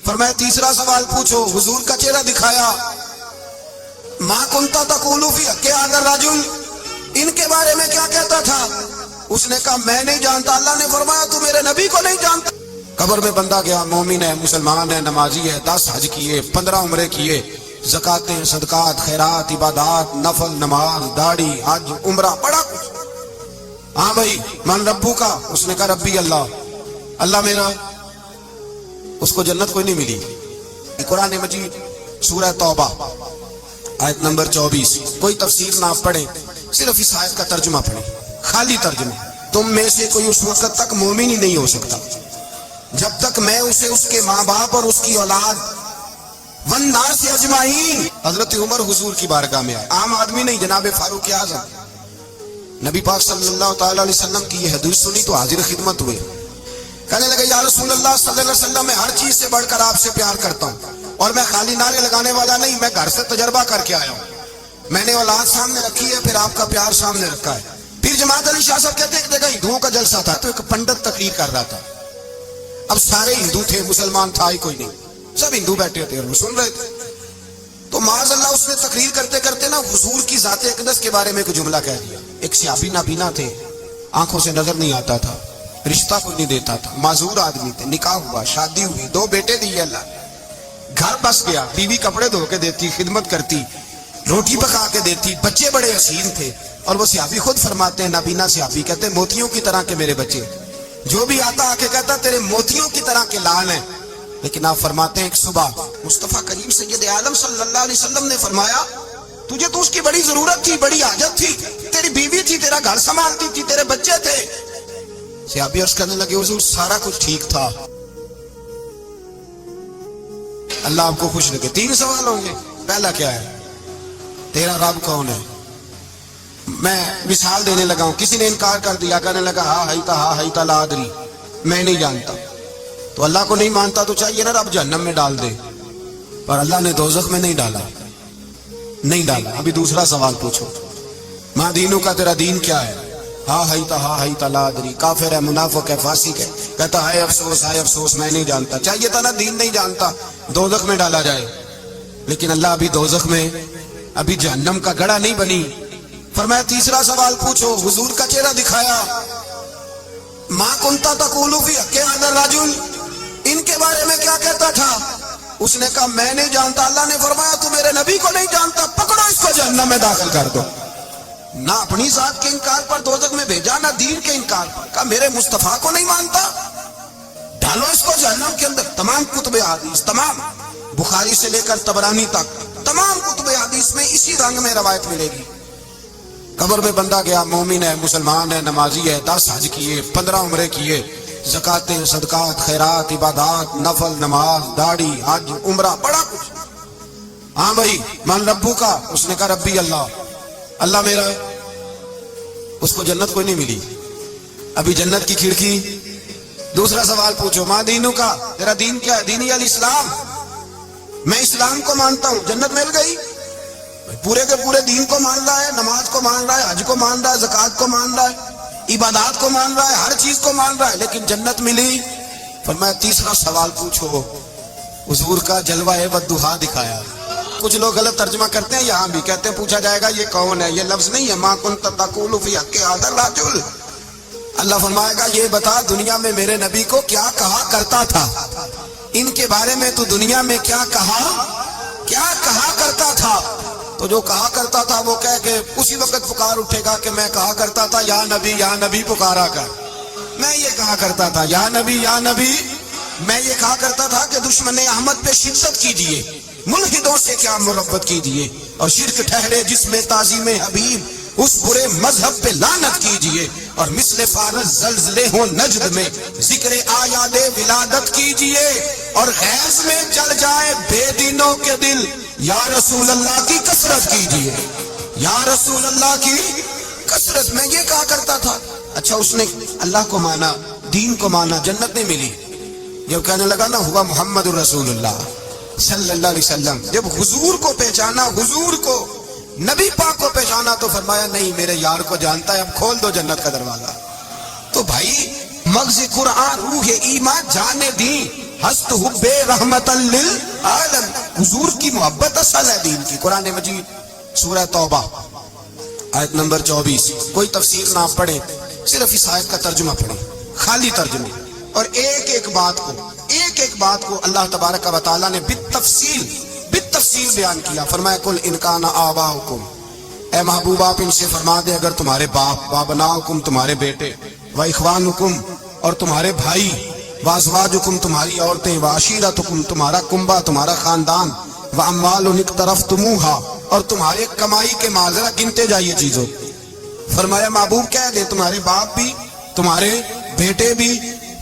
فرمایا تیسرا سوال پوچھو، حضور کا چہرہ دکھایا، ما کنتا تقول فی حق ھذا الرجل، ان کے بارے میں کیا کہتا تھا؟ اس نے کہا میں نہیں جانتا۔ اللہ نے فرمایا تو میرے نبی کو نہیں جانتا؟ قبر میں بندہ گیا، مومن ہے، مسلمان ہے، نمازی ہے، 10 حج کیے، 15 عمرے کیے، زکاتیں، صدقات، خیرات، عبادات، نفل، نماز، داڑھی، حج، عمرہ، بڑا کچھ۔ ہاں بھائی من ربو کا؟ اس نے کہا ربی اللہ، اللہ میرا۔ اس کو جنت کوئی نہیں ملی۔ قرآن مجید سورہ توبہ آیت نمبر 24، کوئی تفسیر نہ پڑھیں، صرف اس آیت کا ترجمہ پڑھیں، خالی ترجمہ۔ تم میں سے کوئی اس وقت تک مومن ہی نہیں ہو سکتا جب تک میں اسے اس کے ماں باپ اور اس کی اولاد والناس اجمعین۔ حضرت عمر حضور کی بارگاہ میں آئے، عام آدمی نہیں، جناب فاروق اعظم۔ نبی پاک صلی اللہ تعالی علیہ وسلم کی یہ حدیث سنی تو حاضر خدمت ہوئے، کہنے لگے یا رسول اللہ صلی اللہ علیہ وسلم، میں ہر چیز سے بڑھ کر آپ سے پیار کرتا ہوں، اور میں خالی نعرے لگانے والا نہیں، میں گھر سے تجربہ کر کے آیا ہوں۔ میں نے اولاد سامنے رکھی ہے، پھر آپ کا پیار سامنے رکھا ہے۔ پھر جماعت علی شاہ صاحب کہتے ہیں کہ دیکھا ہندوؤں کا جلسہ تھا تو ایک پنڈت تقریر کر رہا تھا، اب سارے ہندو تھے، مسلمان تھا ہی کوئی نہیں، سب ہندو بیٹھے تھے اور وہ سن رہے تھے۔ تو معاذ اللہ اس نے تقریر کرتے کرتے نا حضور کی ذات اقدس کے بارے میں کوئی جملہ کہہ دیا۔ ایک سیاسی نابینا تھے، آنکھوں سے نظر نہیں آتا تھا، رشتہ کوئی نہیں دیتا تھا، معذور آدمی تھے، نکاح ہوا، شادی ہوئی، 2 بیٹے دیے اللہ، گھر بس گیا، بیوی کپڑے دھو کے دیتی، خدمت کرتی، روٹی پکا کے دیتی، بچے بڑے حسین تھے۔ اور وہ صحابی خود فرماتے ہیں، نابینا صحابی کہتے ہیں موتیوں کی طرح کے میرے بچے، جو بھی آتا آ کے کہتا تیرے موتیوں کی طرح کے لال ہیں۔ لیکن آپ فرماتے ہیں ایک صبح مصطفیٰ کریم سید عالم صلی اللہ علیہ وسلم نے فرمایا تجھے تو اس کی بڑی ضرورت تھی، بڑی حاجت تھی، تیری بیوی تھی، تیرا گھر سنبھالتی تھی، تیرے بچے تھے۔ صحابی عرض کرنے لگے حضور سارا کچھ ٹھیک تھا، اللہ آپ کو خوش رکھے۔ 3 سوال ہوں گے، پہلا کیا ہے؟ تیرا رب کون ہے؟ میں مثال دینے لگا ہوں، کسی نے انکار کر دیا، کہنے لگا ہا ہیتا لا ادری، میں نہیں جانتا۔ تو اللہ کو نہیں مانتا تو چاہیے نا رب جہنم میں ڈال دے، پر اللہ نے دوزخ میں نہیں ڈالا، نہیں ڈالا۔ ابھی دوسرا سوال پوچھو، ماں دینوں کا، تیرا دین کیا ہے؟ ہا ہیتا لا ادری، کافر ہے، منافق ہے، فاسق ہے، کہتا ہے افسوس میں نہیں جانتا۔ چاہیے تھا نا دین نہیں جانتا دوزخ میں ڈالا جائے، لیکن اللہ ابھی دوزخ میں، ابھی جہنم کا گڑھا نہیں بنی۔ فرمایا تیسرا سوال پوچھو، حضور کا چہرہ دکھایا، ما کنتا تقول فی حق ھذا الرجل، ان کے بارے میں کیا کہتا تھا؟ اس نے کہا میں نہیں جانتا۔ اللہ نے فرمایا تو میرے نبی کو نہیں جانتا، پکڑو اس کو جہنم میں داخل کر دو۔ نہ اپنی ذات کے انکار پر دوزخ میں بھیجا، نہ دین کے انکار پر، کہا میرے مصطفیٰ کو نہیں مانتا، ڈالو اس کو جہنم کے اندر۔ تمام کتب حدیث، تمام بخاری سے لے کر طبرانی تک، تمام کتب حدیث میں اسی رنگ میں روایت ملے گی۔ قبر میں بندہ گیا، مومن ہے، مسلمان ہے، نمازی ہے، 10 حج کیے، 15 عمرے کیے، زکاتیں، صدقات، خیرات، عبادات، نفل، نماز، داڑھی، حج، عمرہ، بڑا کچھ۔ ہاں بھائی من ربو کا؟ اس نے کہا ربی اللہ، اللہ میرا۔ اس کو جنت کوئی نہیں ملی، ابھی جنت کی کھڑکی۔ دوسرا سوال پوچھو، ماں دینوں کا، تیرا دین کیا ہے؟ دینی الاسلام، میں اسلام کو مانتا ہوں، جنت مل گئی۔ پورے کے پورے دین کو مان رہا ہے، نماز کو مان رہا ہے، حج کو مان رہا ہے، زکات کو مان رہا ہے، عبادات کو مان رہا ہے، ہر چیز کو مان رہا ہے، لیکن جنت ملی۔ فرمایا تیسرا سوال پوچھو، حضور کا جلوہ والضحیٰ دکھایا۔ کچھ لوگ غلط ترجمہ کرتے ہیں، یہاں بھی کہتے ہیں پوچھا جائے گا یہ کون ہے، یہ لفظ نہیں ہے، ما کنت تقول فی حق ھذا الرجل۔ اللہ فرمائے گا یہ بتا دنیا میں میرے نبی کو کیا کہا کرتا تھا، ان کے بارے میں تو دنیا میں کیا کہا کرتا تھا۔ تو جو کہا کرتا تھا وہ کہہ کے اسی وقت پکار اٹھے گا کہ میں کہا کرتا تھا یا نبی پکارا کر، میں یہ کہا کرتا تھا یا نبی، میں یہ کہا کرتا تھا کہ دشمن احمد پہ شدت کیجئے، ملحدوں سے کیا مربت کیجئے، اور شرک ٹھہرے جس میں تعظیم حبیب، اس برے مذہب پہ لعنت کیجئے، اور مثل فارس زلزلے ہوں نجد میں ذکر آیاد ولادت کیجئے، اور غیظ میں جل جائے بے دینوں کے دل، یا رسول اللہ کی کثرت کیجئے، یا رسول اللہ کی کثرت۔ میں یہ کہا کرتا تھا۔ اچھا اس نے اللہ کو مانا، دین کو مانا، جنت نہیں ملی۔ جب کہنے لگا نا ہوا محمد رسول اللہ صلی اللہ علیہ وسلم، جب حضور کو پہچانا، حضور کو، نبی پاک کو پہچانا، تو فرمایا نہیں میرے یار کو جانتا ہے، اب کھول دو جنت کا دروازہ۔ تو بھائی مغز قرآن، روح ایمان جانے دی، ہست حب رحمت للعالم، حضور کی محبت اصل ہے دین کی۔ قرآن مجید سورہ توبہ آیت نمبر 24، کوئی تفسیر نہ پڑھیں، صرف اس آیت کا ترجمہ پڑھیں، خالی ترجمہ، اور ایک ایک بات کو اللہ تبارک و تعالیٰ نے بالتفصیل بیان کیا۔ فرمایا کل ان کان آباؤکم، اے محبوب آپ ان سے فرما دے اگر تمہارے باپ، وابناؤکم تمہارے بیٹے، واخوانکم اور تمہارے بھائی، وازواجکم تمہاری عورتیں، وعشیرتکم تمہارا کنبہ تمہارا خاندان، واموال اقترفتموہا اور تمہارے کمائی کے مال، ذرا گنتے جائیے چیزوں۔ فرمایا محبوب کہہ دے تمہارے باپ بھی، تمہارے بیٹے بھی،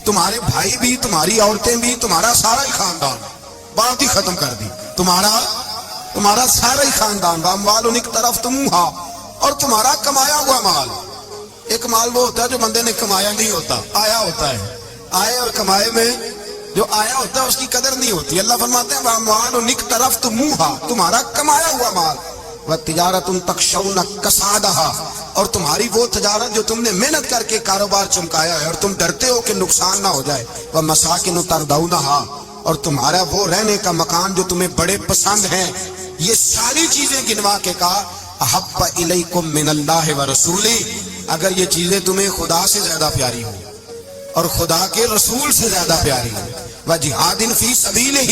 تمہارے بھائی بھی، تمہاری عورتیں بھی، تمہارا سارا ہی خاندان، بات ہی ختم کر دی، تمہارا سارا ہی خاندان، واموال اقترفتموہا اور تمہارا کمایا ہوا مال۔ ایک مال وہ ہوتا ہے جو بندے نے کمایا نہیں ہوتا، آیا ہوتا ہے، آئے اور کمائے میں جو آیا ہوتا ہے اس کی قدر نہیں ہوتی۔ اللہ فرماتے ہیں واموال اقترفتموہا، تمہارا کمایا ہوا مال، وتجارۃ تخشون کسادہا اور تمہاری وہ تجارت جو تم نے محنت کر کے کاروبار چمکایا ہے اور تم ڈرتے ہو کہ نقصان نہ ہو جائے، ومساکن ترضونہا اور تمہارا وہ رہنے کا مکان جو تمہیں بڑے پسند ہیں۔ یہ ساری چیزیں گنوا کے کہا احب الیکم من اللہ ورسولہ، اگر یہ چیزیں تمہیں خدا سے زیادہ پیاری ہوں اور خدا کے رسول سے زیادہ پیاری ہوں، وجہاد فی سبیلہ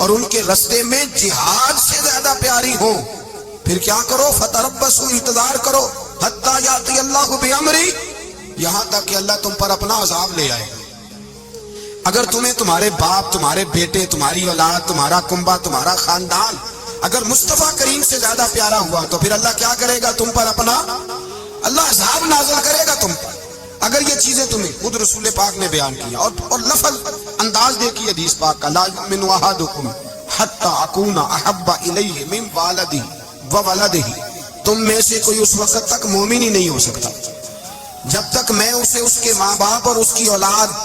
اور ان کے رستے میں جہاد سے زیادہ پیاری ہوں، پھر کیا کرو فتربصوا انتظار کرو حتی یاتی اللہ بامرہ، یہاں تک کہ اللہ تم پر اپنا عذاب لے آئے۔ اگر تمہیں تمہارے باپ، تمہارے بیٹے، تمہاری اولاد، تمہارا کنبہ، تمہارا خاندان اگر مصطفیٰ کریم سے زیادہ پیارا ہوا تو پھر اللہ کیا کرے گا تم پر اپنا، اللہ عذاب نازل کرے گا تم پر۔ اگر یہ چیزیں تمہیں خود رسول پاک نے بیان کیا اور لفظ انداز دیکھی حدیث پاک کا، لا یؤمن احدکم حتی اکون احب الیہ من والدہ وولدہ، تم میں سے کوئی اس وقت تک مومن ہی نہیں ہو سکتا جب تک میں اسے اس کے ماں باپ اور اس کی اولاد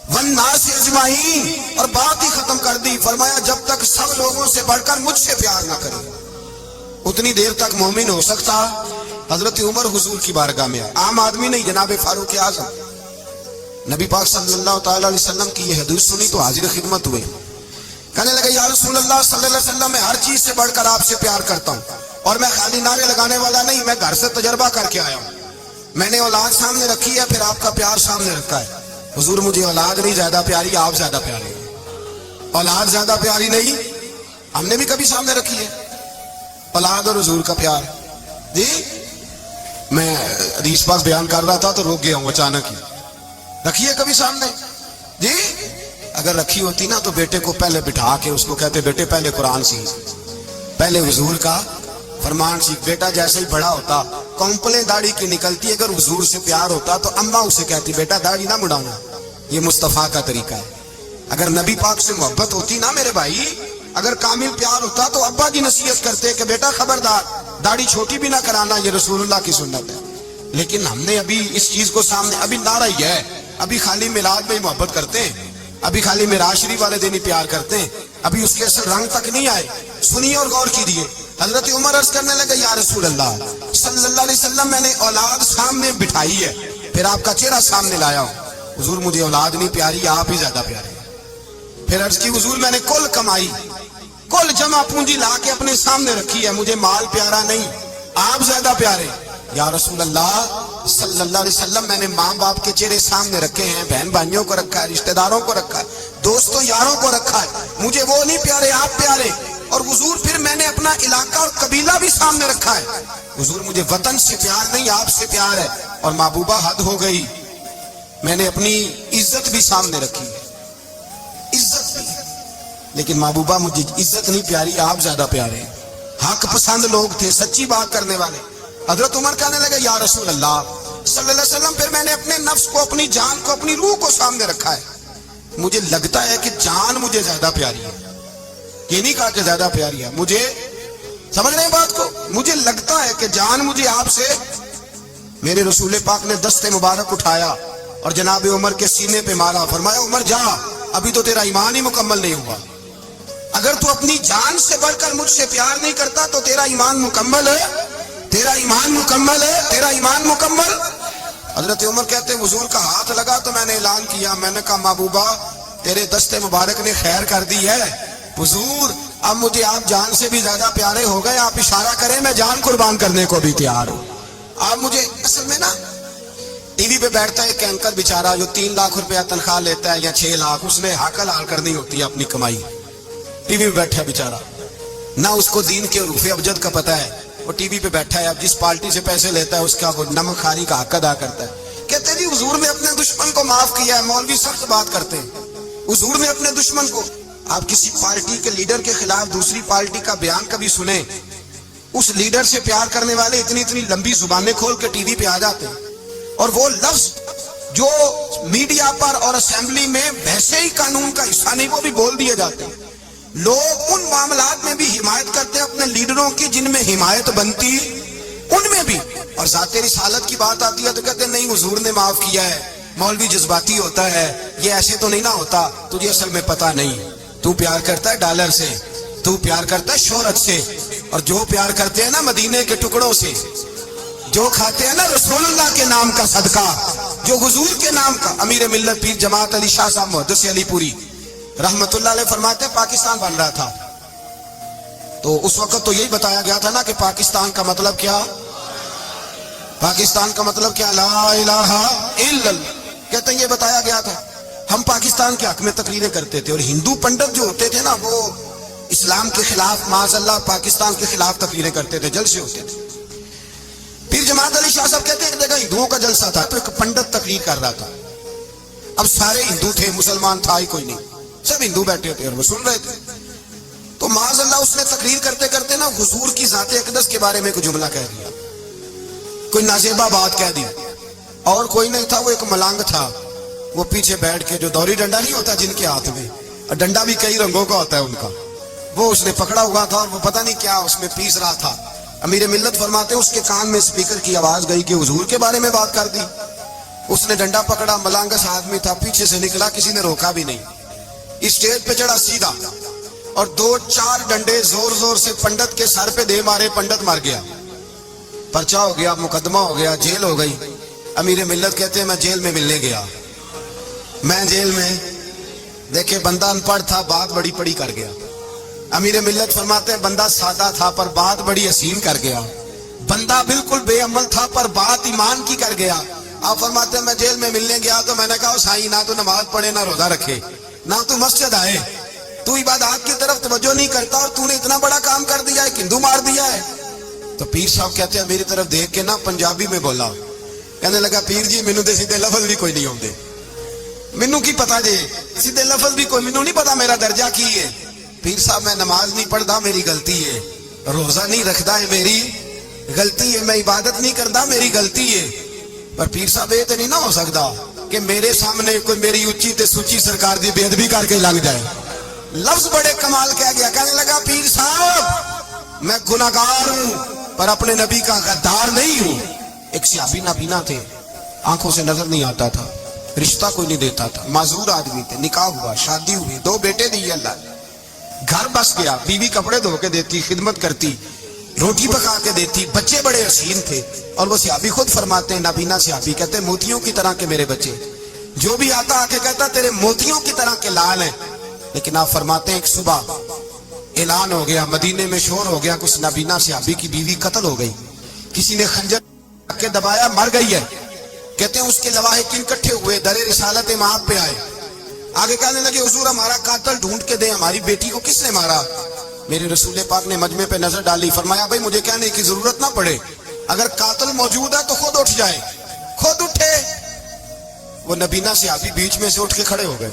والناس اجمعین، اور بات ہی ختم کر دی، فرمایا جب تک سب لوگوں سے بڑھ کر مجھ سے پیار نہ کرے اتنی دیر تک مومن ہو سکتا۔ حضرت عمر حضور کی بارگاہ میں آئے، عام آدمی نہیں، جناب فاروق اعظم، نبی پاک صلی اللہ تعالی علیہ وسلم کی یہ حدیث سنی تو حاضر خدمت ہوئے، کہنے لگے یا رسول اللہ صلی اللہ علیہ وسلم میں ہر چیز سے بڑھ کر آپ سے پیار کرتا ہوں، اور میں خالی نعرے لگانے والا نہیں، میں گھر سے تجربہ کر کے آیا ہوں، میں نے اولاد سامنے رکھی ہے، پھر آپ کا پیار سامنے رکھا ہے، حضور مجھے اولاد نہیں زیادہ پیاری، آپ زیادہ پیاری، اولاد زیادہ پیاری نہیں، ہم نے بھی کبھی سامنے رکھی ہے اولاد اور حضور کا پیار۔ جی میں حدیث پاک بیان کر رہا تھا تو روک گیا ہوں اچانک ہی، رکھی ہے کبھی سامنے؟ جی اگر رکھی ہوتی نا تو بیٹے کو پہلے بٹھا کے اس کو کہتے بیٹے پہلے قرآن سیکھ، پہلے حضور کا فرمان سیکھ۔ بیٹا جیسے ہی بڑا ہوتا کمپلیں داڑھی کی نکلتی، اگر حضور سے پیار ہوتا تو اماں اسے کہتی بیٹا داڑھی نہ مڑانا، یہ مصطفیٰ کا طریقہ ہے۔ اگر نبی پاک سے محبت ہوتی نا میرے بھائی، اگر کامل پیار ہوتا تو ابا جی نصیحت کرتے کہ بیٹا خبردار داڑھی چھوٹی بھی نہ کرانا، یہ رسول اللہ کی سنت ہے۔ لیکن ہم نے ابھی اس چیز کو سامنے، ابھی نعرہ ہی ہے، ابھی خالی میلاد میں ہی محبت کرتے ہیں، ابھی خالی معراج شریف والے دن ہی پیار کرتے ہیں، ابھی اس کے اثر رنگ تک نہیں آئے۔ سنیے اور غور کیجیے، حضرت عمر عرض کرنے لگے یا رسول اللہ صلی اللہ علیہ وسلم میں نے اولاد سامنے بٹھائی ہے، پھر آپ کا چہرہ سامنے لایا ہوں، حضور مجھے اولاد نہیں پیاری، آپ ہی زیادہ پیارے۔ پھر عرض کی حضور میں نے کل کمائی، کل جمع پونجی لا کے اپنے سامنے رکھی ہے، مجھے مال پیارا نہیں، آپ زیادہ پیارے۔ یا رسول اللہ صلی اللہ علیہ وسلم میں نے ماں باپ کے چہرے سامنے رکھے ہیں، بہن بھائیوں کو رکھا ہے، رشتہ داروں کو رکھا ہے، دوستوں یاروں کو رکھا ہے، مجھے وہ نہیں پیارے، آپ پیارے۔ اور حضور پھر میں نے اپنا علاقہ اور قبیلہ بھی سامنے رکھا ہے، حضور مجھے وطن سے پیار نہیں، آپ سے پیار ہے۔ اور محبوبہ حد ہو گئی، میں نے اپنی عزت بھی سامنے رکھی ہے، عزت بھی، لیکن محبوبہ مجھے عزت نہیں پیاری، آپ زیادہ پیارے۔ حق پسند لوگ تھے، سچی بات کرنے والے۔ حضرت عمر کہنے لگے یا رسول اللہ صلی اللہ علیہ وسلم پھر میں نے اپنے نفس کو، اپنی جان کو، اپنی روح کو سامنے رکھا ہے، مجھے لگتا ہے کہ جان مجھے زیادہ پیاری ہے، یہ نہیں کہا کہ زیادہ پیاری ہے، مجھے سمجھ رہے ہیں بات کو، مجھے لگتا ہے کہ جان مجھے آپ سے۔ میرے رسول پاک نے دست مبارک اٹھایا اور جناب عمر کے سینے پہ مارا، فرمایا عمر جا، ابھی تو تیرا ایمان ہی مکمل نہیں ہوا، اگر تو اپنی جان سے بڑھ کر مجھ سے پیار نہیں کرتا تو تیرا ایمان مکمل ہے، تیرا ایمان مکمل ہے، تیرا ایمان مکمل۔ حضرت عمر کہتے ہیں حضور کا ہاتھ لگا تو میں نے اعلان کیا، میں نے کہا محبوبہ تیرے دست مبارک نے خیر کر دی ہے حضور، اب مجھے آپ جان سے بھی زیادہ پیارے ہو گئے، آپ اشارہ کریں میں جان قربان کرنے کو بھی تیار ہوں۔ آپ مجھے اصل میں نا ٹی وی پہ بیٹھتا ہے ایک اینکر بیچارہ جو 3 لاکھ روپیہ تنخواہ لیتا ہے یا 6 لاکھ، اس نے حق حلال کرنی ہوتی ہے اپنی کمائی، ٹی وی پہ بیٹھا ہے بیچارہ، نہ اس کو دین کے حروف ابجد کا پتہ ہے، وہ ٹی وی پہ بیٹھا ہے، اب جس پارٹی سے پیسے لیتا ہے اس کا وہ نمک خاری کا حق ادا کرتا ہے۔ کہتے ہیں جی حضور نے اپنے دشمن کو معاف کیا ہے، مولوی سخت بات کرتے ہیں، حضور نے اپنے دشمن کو، آپ کسی پارٹی کے لیڈر کے خلاف دوسری پارٹی کا بیان کبھی سنیں، اس لیڈر سے پیار کرنے والے اتنی لمبی زبانیں کھول کے ٹی وی پہ آ جاتے ہیں، اور وہ لفظ جو میڈیا پر اور اسمبلی میں ویسے ہی قانون کا حصہ نہیں وہ بھی بول دیے جاتے ہیں۔ لوگ ان معاملات میں بھی حمایت کرتے ہیں اپنے لیڈروں کی جن میں حمایت بنتی ان میں بھی، اور ذات رسالت کی بات آتی ہے تو کہتے ہیں نہیں حضور نے معاف کیا ہے، مولوی جذباتی ہوتا ہے، یہ ایسے تو نہیں نہ ہوتا، تجھے اصل میں پتہ نہیں، تو پیار کرتا ہے ڈالر سے، تو پیار کرتا ہے شہرت سے، اور جو پیار کرتے ہیں نا مدینے کے ٹکڑوں سے، جو کھاتے ہیں نا رسول اللہ کے نام کا صدقہ، جو حضور کے نام کا، امیر ملت پیر جماعت علی شاہ صاحب محدث علی پوری رحمت اللہ علیہ فرماتے ہیں پاکستان بن رہا تھا تو اس وقت تو یہی بتایا گیا تھا نا کہ پاکستان کا مطلب کیا، پاکستان کا مطلب کیا، لا الہ الا اللہ، کہتے ہیں یہ بتایا گیا تھا۔ ہم پاکستان کے حق میں تقریریں کرتے تھے، اور ہندو پنڈت جو ہوتے تھے نا وہ اسلام کے خلاف معاذ اللہ پاکستان کے خلاف تقریریں کرتے تھے، جلسے ہوتے تھے۔ پیر جماعت علی شاہ صاحب کہتے ہیں ایک جگہ ہندوؤں کا جلسہ تھا تو ایک پنڈت تقریر کر رہا تھا، اب سارے ہندو تھے، مسلمان تھا ہی کوئی نہیں، سب ہندو بیٹھے تھے اور وہ سن رہے تھے، تو معاذ اللہ اس نے تقریر کرتے کرتے نا حضور کی ذات اقدس کے بارے میں کوئی جملہ کہہ دیا، کوئی نازیبہ بات کہہ دی، اور کوئی نہیں تھا، وہ ایک ملنگ تھا، وہ پیچھے بیٹھ کے، جو دوری ڈنڈا نہیں ہوتا جن کے ہاتھ میں، اور ڈنڈا بھی کئی رنگوں کا ہوتا ہے ان کا، وہ اس نے پکڑا ہوا تھا اور وہ پتہ نہیں کیا اس میں پیس رہا تھا۔ امیر ملت فرماتے ہیں اس کے کان میں اسپیکر کی آواز گئی کہ حضور کے بارے میں بات کر دی، اس نے ڈنڈا پکڑا، ملانگس آدمی تھا، پیچھے سے نکلا، کسی نے روکا بھی نہیں، اسٹیج پہ چڑھا سیدھا اور 2-4 ڈنڈے زور زور سے پنڈت کے سر پہ دے مارے، پنڈت مر گیا، پرچہ ہو گیا، مقدمہ ہو گیا، جیل ہو گئی۔ امیر ملت کہتے ہیں میں جیل میں ملنے گیا، میں جیل میں دیکھے بندہ ان پڑھ تھا، بات بڑی پڑی کر گیا۔ امیر ملت فرماتے ہیں بندہ سادہ تھا پر بات بڑی حسین کر گیا، بندہ بالکل بے عمل تھا پر بات ایمان کی کر گیا۔ آپ فرماتے ہیں میں جیل میں ملنے گیا تو میں نے کہا سائیں نہ تو نماز پڑھے نہ روزہ رکھے نہ تو مسجد آئے، تو عبادات کی طرف توجہ نہیں کرتا اور تو نے اتنا بڑا کام کر دیا ہے، ہندو مار دیا ہے۔ تو پیر صاحب کہتے ہیں میری طرف دیکھ کے نا پنجابی میں بولا، کہنے لگا پیر جی مینوں تے سیدھے لفظ بھی کوئی نہیں ہوندے، مینوں کی پتا جے سیدھے لفظ بھی کوئی، مینوں نہیں پتا میرا درجہ کی ہے۔ پیر صاحب میں نماز نہیں پڑھتا میری غلطی ہے، روزہ نہیں رکھتا ہے میری غلطی ہے، میں عبادت نہیں کرتا میری غلطی ہے، پر پیر صاحب یہ تو نہیں نہ ہو سکتا کہ میرے سامنے کوئی میری اچھی تے سچی سرکار دی بے ادبی کر کے لنگ جائے۔ لفظ بڑے کمال کہہ گیا، کہنے لگا پیر صاحب میں گناہگار ہوں پر اپنے نبی کا غدار نہیں ہوں۔ ایک صحابی نابینا تھے، آنکھوں سے نظر نہیں آتا تھا، رشتہ کوئی نہیں دیتا تھا، معذور آدمی تھے، نکاح ہوا، شادی ہوئی، 2 بیٹے دیے اللہ نے، گھر بس گیا، بیوی کپڑے دھو کے دیتی، خدمت کرتی، روٹی پکا کے دیتی، بچے بڑے حسین تھے، اور وہ صحابی خود فرماتے ہیں، نابینا صحابی کہتے ہیں موتیوں کی طرح کے میرے بچے، جو بھی آتا آ کے کہتا تیرے موتیوں کی طرح کے لال ہیں۔ لیکن آپ فرماتے ہیں ایک صبح اعلان ہو گیا، مدینے میں شور ہو گیا، کچھ نابینا صحابی کی بیوی قتل ہو گئی، کسی نے خنجر کے دبایا، مر گئی ہے۔ کہتے ہیں اس کے لواحقین اکٹھے ہوئے، در رسالت امام پہ آئے، آگے کہنے لگے حضور ہمارا قاتل ڈھونڈ کے دیں، ہماری بیٹی کو کس نے مارا؟ میرے رسول پاک نے مجمع پہ نظر ڈالی، فرمایا بھائی مجھے کہنے کی ضرورت نہ پڑے، اگر قاتل موجود ہے تو خود اٹھ جائے، خود اٹھے۔ وہ نبینا صحابی بیچ میں سے اٹھ کے کھڑے ہو گئے،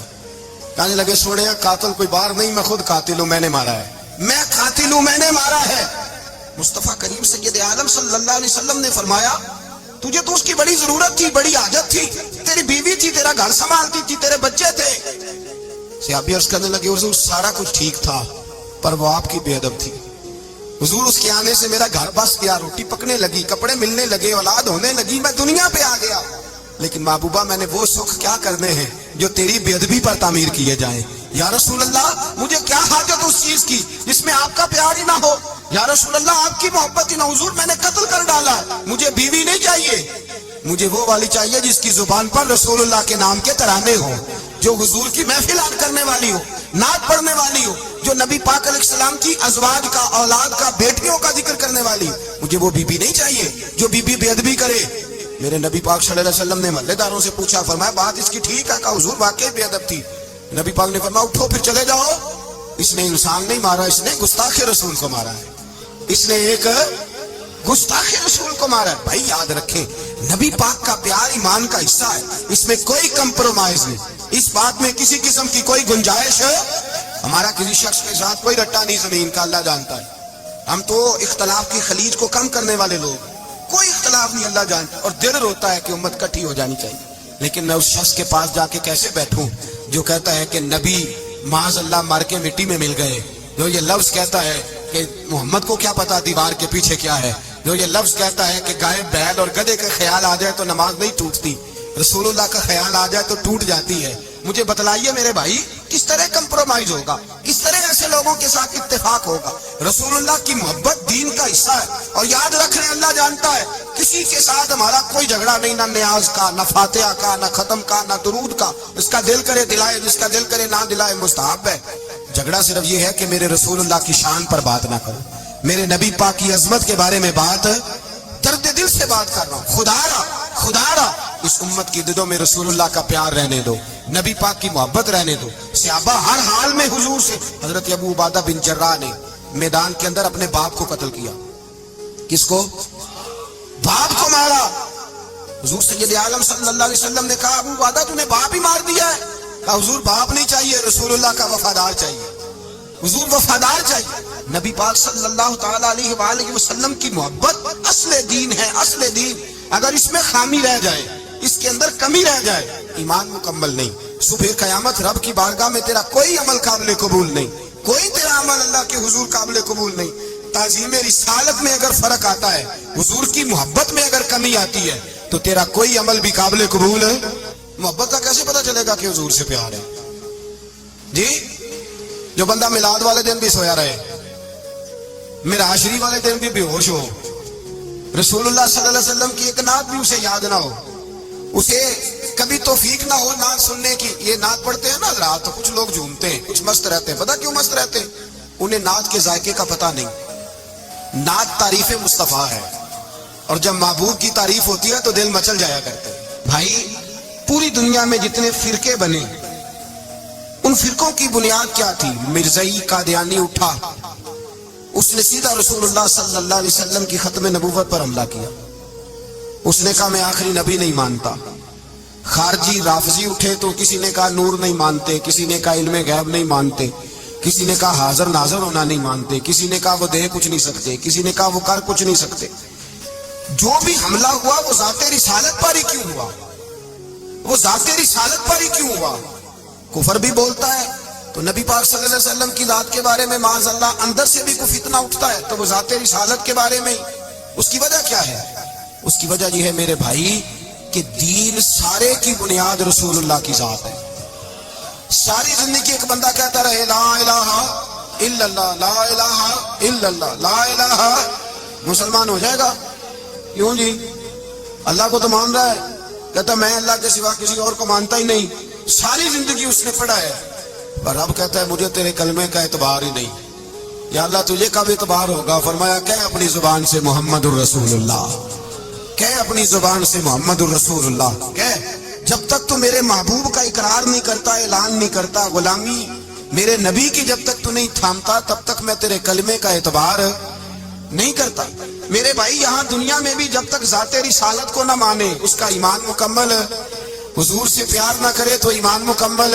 کہنے لگے سوڑے قاتل کوئی باہر نہیں، میں خود قاتل ہوں، میں نے مارا ہے، میں قاتل ہوں، میں نے مارا ہے۔ مصطفیٰ کریم سید عالم صلی اللہ علیہ وسلم نے فرمایا تجھے تو اس کی بڑی ضرورت تھی، بڑی حاجت تھی، تیری بیوی تھی، تیرا گھر سنبھالتی تھی، تیرے بچے تھے۔ صحابی عرض کرنے لگے حضور سارا کچھ ٹھیک تھا پر وہ آپ کی بے ادب تھی، حضور اس کے آنے سے میرا گھر بس گیا، روٹی پکنے لگی، کپڑے ملنے لگے، اولاد ہونے لگی، میں دنیا پہ آ گیا، لیکن محبوبہ میں نے وہ سکھ کیا کرنے ہیں جو تیری بے ادبی پر تعمیر کیے جائیں۔ یا رسول اللہ مجھے کیا حاجت اس چیز کی جس میں آپ کا پیار ہی نہ ہو، یا رسول اللہ آپ کی محبت ہی نہ، حضور میں نے قتل کر ڈالا، مجھے بیوی نہیں چاہیے، مجھے وہ والی چاہیے جس کی زبان پر رسول اللہ کے نام کے ترانے ہوں، جو حضور کی محفل آن کرنے والی ہو، نعت پڑھنے والی ہو، جو نبی پاک علیہ السلام کی ازواج کا، اولاد کا، بیٹیوں کا ذکر کرنے والی ہو، مجھے وہ بی بی نہیں چاہیے جو بی بی بے ادبی کرے۔ میرے نبی پاک صلی اللہ علیہ وسلم نے محلے داروں سے پوچھا، فرمایا بات اس کی ٹھیک ہے؟ کہا حضور واقعی بے ادب تھی۔ نبی پاک نے فرمایا اٹھو پھر چلے جاؤ، اس نے انسان نہیں مارا، اس نے گستاخ رسول کو مارا ہے، اس نے ایک گستاخ رسول کو مارا ہے۔ بھائی یاد رکھیں، نبی پاک کا پیار ایمان کا حصہ ہے، اس میں کوئی کمپرومائز نہیں، اس بات میں کسی قسم کی کوئی گنجائش ہے؟ ہمارا کسی شخص کے ساتھ کوئی رٹا نہیں زمین کا، اللہ جانتا ہے۔ ہم تو اختلاف کی خلیج کو کم کرنے والے لوگ، کوئی اختلاف نہیں، اللہ جانتا ہے، اور دل روتا ہے کہ امت کٹھی ہو جانی چاہیے۔ لیکن میں اس شخص کے پاس جا کے کیسے بیٹھوں جو کہتا ہے کہ نبی معاذ اللہ مر کے مٹی میں مل گئے، جو یہ لفظ کہتا ہے کہ محمد کو کیا پتا دیوار کے پیچھے کیا ہے، جو یہ لفظ کہتا ہے کہ گائے، بیل اور گدھے کا خیال آ جائے تو نماز نہیں ٹوٹتی، رسول اللہ کا خیال آ جائے تو ٹوٹ جاتی ہے۔ مجھے بتلائیے میرے بھائی، کس طرح کمپرومائز ہوگا، کس طرح ایسے لوگوں کے ساتھ اتفاق ہوگا؟ رسول اللہ کی محبت دین کا حصہ ہے، اور یاد رکھ لیں اللہ جانتا ہے کسی کے ساتھ ہمارا کوئی جھگڑا نہیں، نہ نیاز کا، نہ فاتحہ کا، نہ ختم کا، نہ درود کا۔ جس کا دل کرے دلائے، جس کا دل کرے نہ دلائے، مستحب ہے۔ جھگڑا صرف یہ ہے کہ میرے رسول اللہ کی شان پر بات نہ کرو، میرے نبی پاک کی عظمت کے بارے میں بات، درد دل سے بات کر رہا ہوں، خدا را اس امت کی دلوں میں رسول اللہ کا پیار رہنے دو، نبی پاک کی محبت رہنے دو۔ صحابہ ہر حال میں حضور سے، حضرت ابو عبادہ بن جراح نے میدان کے اندر اپنے باپ کو قتل کیا۔ کس کو؟ باپ کو مارا۔ حضور سید عالم صلی اللہ علیہ وسلم نے کہا ابو عبادہ تو نے باپ ہی مار دیا ہے؟ کہا حضور باپ نہیں چاہیے، رسول اللہ کا وفادار چاہیے، حضور وفادار چاہیے۔ نبی پاک صلی اللہ تعالی علیہ وآلہ وسلم کی محبت اصل دین ہے، اصل دین۔ اگر اس میں خامی رہ جائے، اس کے اندر کمی رہ جائے، ایمان مکمل نہیں۔ صبح قیامت رب کی بارگاہ میں تیرا کوئی عمل قابل قبول نہیں، کوئی تیرا عمل اللہ کے حضور قابل قبول نہیں۔ تعظیم رسالت میں اگر فرق آتا ہے، حضور کی محبت میں اگر کمی آتی ہے، تو تیرا کوئی عمل بھی قابل قبول ہے۔ محبت کا کیسے پتہ چلے گا کہ حضور سے پیار ہے؟ جی، جو بندہ میلاد والے دن بھی سویا رہے، معراج والے دن بھی بے ہوش ہو، رسول اللہ صلی اللہ علیہ وسلم کی ایک نعت بھی اسے یاد نہ ہو، اسے کبھی توفیق نہ ہو نعت سننے کی۔ یہ نعت پڑھتے ہیں نا حضرات، تو کچھ لوگ جھومتے ہیں، کچھ مست رہتے ہیں۔ پتہ کیوں مست رہتے ہیں؟ انہیں نعت کے ذائقے کا پتہ نہیں۔ نعت تعریف مصطفیٰ ہے، اور جب محبوب کی تعریف ہوتی ہے تو دل مچل جایا کرتے ہیں۔ بھائی پوری دنیا میں جتنے فرقے بنے، ان فرقوں کی بنیاد کیا تھی؟ مرزائی قادیانی اٹھا، اس نے سیدھا رسول اللہ صلی اللہ علیہ وسلم کی ختم نبوت پر حملہ کیا۔ اس نے کہا میں آخری نبی نہیں مانتا۔ خارجی رافضی اٹھے تو کسی نے کہا نور نہیں مانتے، کسی نے کہا علم غیب نہیں مانتے، کسی نے کہا حاضر ناظر ہونا نہیں مانتے، کسی نے کہا وہ دے کچھ نہیں سکتے، کسی نے کہا وہ کر کچھ نہیں سکتے۔ جو بھی حملہ ہوا وہ ذات رسالت پر ہی کیوں ہوا؟ وہ ذات رسالت پر ہی کیوں ہوا؟ کفر بھی بولتا ہے تو نبی پاک صلی اللہ علیہ وسلم کی ذات کے بارے میں معاذ اللہ اندر سے بھی کوئی فتنہ اٹھتا ہے تو وہ ذات رسالت کے بارے میں ہی۔ اس کی وجہ کیا ہے؟ اس کی وجہ یہ ہے میرے بھائی کہ دین سارے کی بنیاد رسول اللہ کی ذات ہے۔ ساری زندگی ایک بندہ کہتا رہے لا الہ الا اللہ، لا الہ الا اللہ، لا الہ، مسلمان ہو جائے گا؟ کیوں جی؟ اللہ کو تو مان رہا ہے، کہتا میں اللہ کے سوا کسی اور کو مانتا ہی نہیں، ساری زندگی اس نے پڑھا ہے، پر رب کہتا ہے مجھے تیرے کلمے کا اعتبار ہی نہیں۔ یا اللہ تجھے کب اعتبار ہوگا؟ فرمایا کہہ اپنی زبان سے محمد الرسول اللہ، کہہ اپنی زبان سے محمد الرسول اللہ، کہہ جب تک تو میرے محبوب کا اقرار نہیں کرتا، اعلان نہیں کرتا، غلامی میرے نبی کی جب تک تو نہیں تھامتا، تب تک میں تیرے کلمے کا اعتبار نہیں کرتا۔ میرے بھائی یہاں دنیا میں بھی جب تک ذات رسالت کو نہ مانے، اس کا ایمان مکمل، حضور سے پیار نہ کرے تو ایمان مکمل